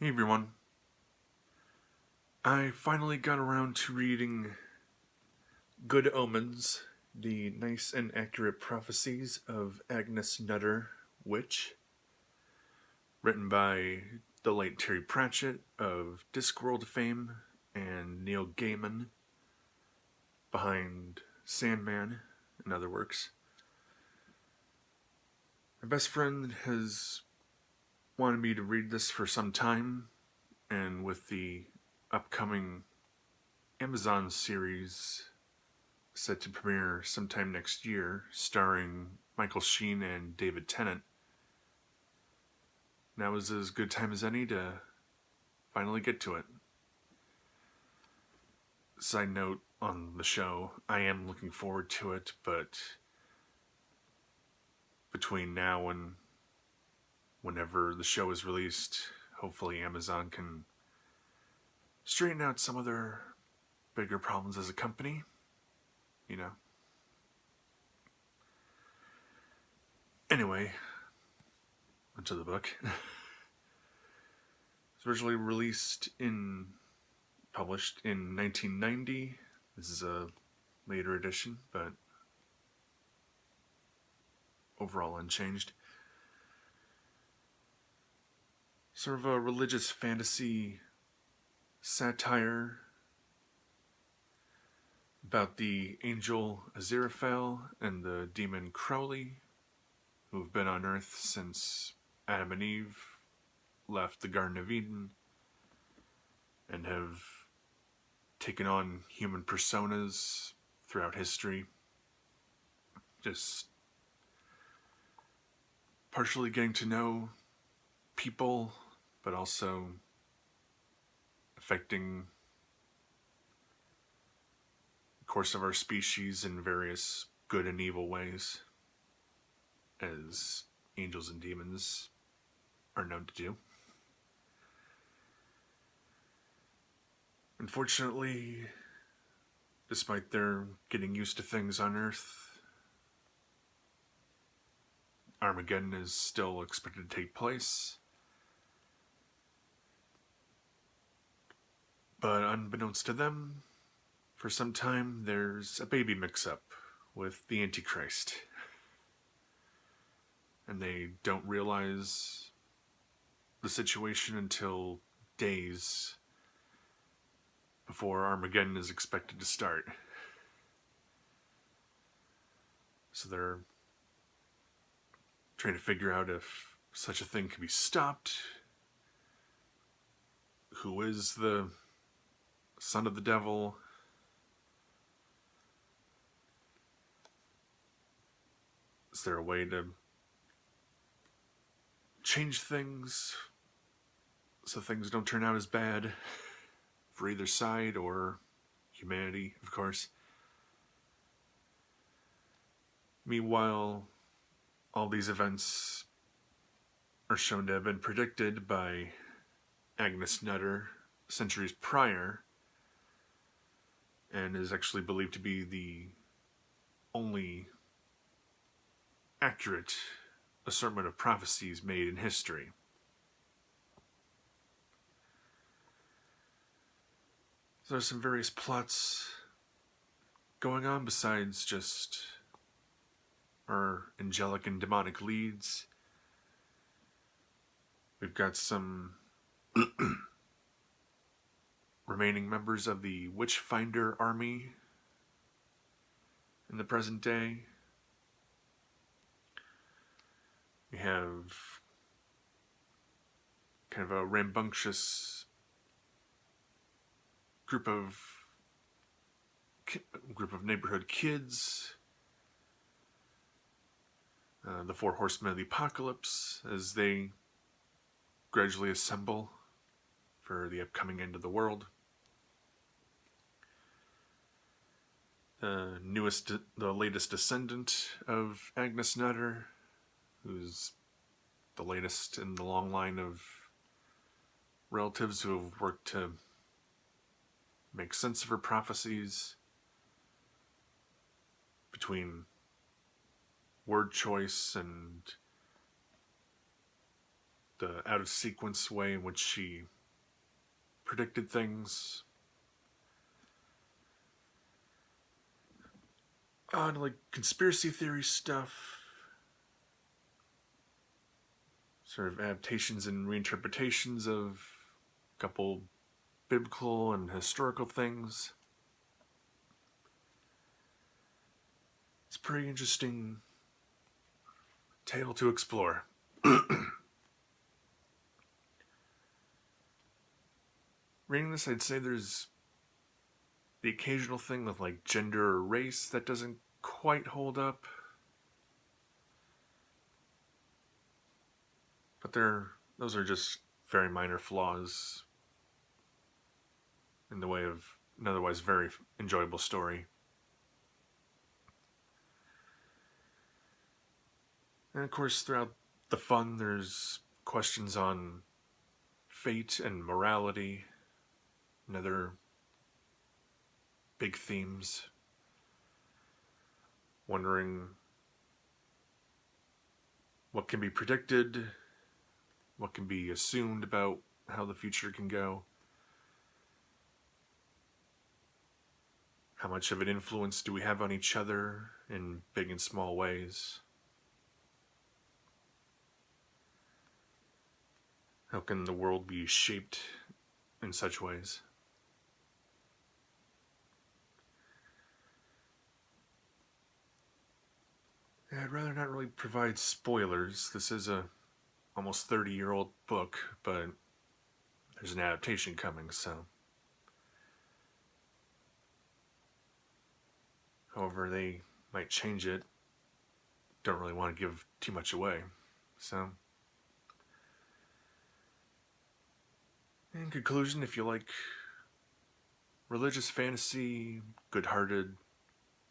Hey everyone. I finally got around to reading Good Omens, the nice and accurate prophecies of Agnes Nutter, Witch, written by the late Terry Pratchett of Discworld fame and Neil Gaiman, behind Sandman and other works. My best friend has wanted me to read this for some time, and with the upcoming Amazon series set to premiere sometime next year, starring Michael Sheen and David Tennant, now is as good time as any to finally get to it. Side note on the show, I am looking forward to it, but between now and whenever the show is released, hopefully Amazon can straighten out some of their bigger problems as a company, you know. Anyway, onto the book. It was originally published in 1990. This is a later edition, but overall unchanged. Sort of a religious fantasy satire about the angel Aziraphale and the demon Crowley, who have been on Earth since Adam and Eve left the Garden of Eden and have taken on human personas throughout history, just partially getting to know people, but also affecting the course of our species in various good and evil ways, as angels and demons are known to do. Unfortunately, despite their getting used to things on Earth, Armageddon is still expected to take place. But unbeknownst to them, for some time there's a baby mix-up with the Antichrist. And they don't realize the situation until days before Armageddon is expected to start. So they're trying to figure out if such a thing can be stopped. Who is the son of the devil? Is there a way to change things so things don't turn out as bad for either side or humanity, of course? Meanwhile, all these events are shown to have been predicted by Agnes Nutter centuries prior, and is actually believed to be the only accurate assortment of prophecies made in history. So there's some various plots going on besides just our angelic and demonic leads. We've got some remaining members of the Witchfinder army in the present day. We have kind of a rambunctious group of neighborhood kids, the Four Horsemen of the Apocalypse, as they gradually assemble for the upcoming end of the world. The latest descendant of Agnes Nutter, who's the latest in the long line of relatives who have worked to make sense of her prophecies between word choice and the out of sequence way in which she predicted things. On like conspiracy theory stuff, sort of adaptations and reinterpretations of a couple biblical and historical things. It's a pretty interesting tale to explore. Reading this, I'd say there's the occasional thing with like gender or race that doesn't quite hold up. But those are just very minor flaws in the way of an otherwise very enjoyable story. And of course, throughout the fun, there's questions on fate and morality and other big themes. Wondering what can be predicted, what can be assumed about how the future can go, how much of an influence do we have on each other in big and small ways. How can the world be shaped in such ways? Yeah, I'd rather not really provide spoilers. This is a almost 30-year-old book, but there's an adaptation coming, so. However they might change it. Don't really want to give too much away. So, in conclusion, if you like religious fantasy, good-hearted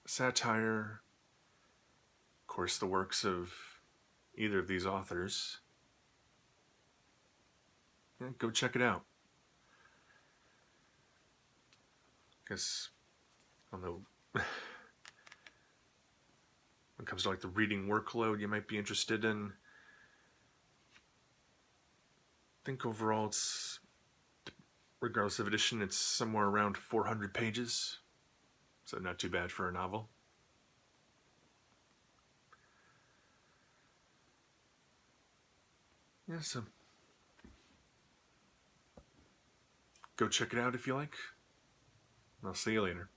satire, of course the works of either of these authors, yeah, go check it out. Guess on the when it comes to like the reading workload you might be interested in, I think overall it's, regardless of edition, it's somewhere around 400 pages, so not too bad for a novel. Yeah, so go check it out if you like. I'll see you later.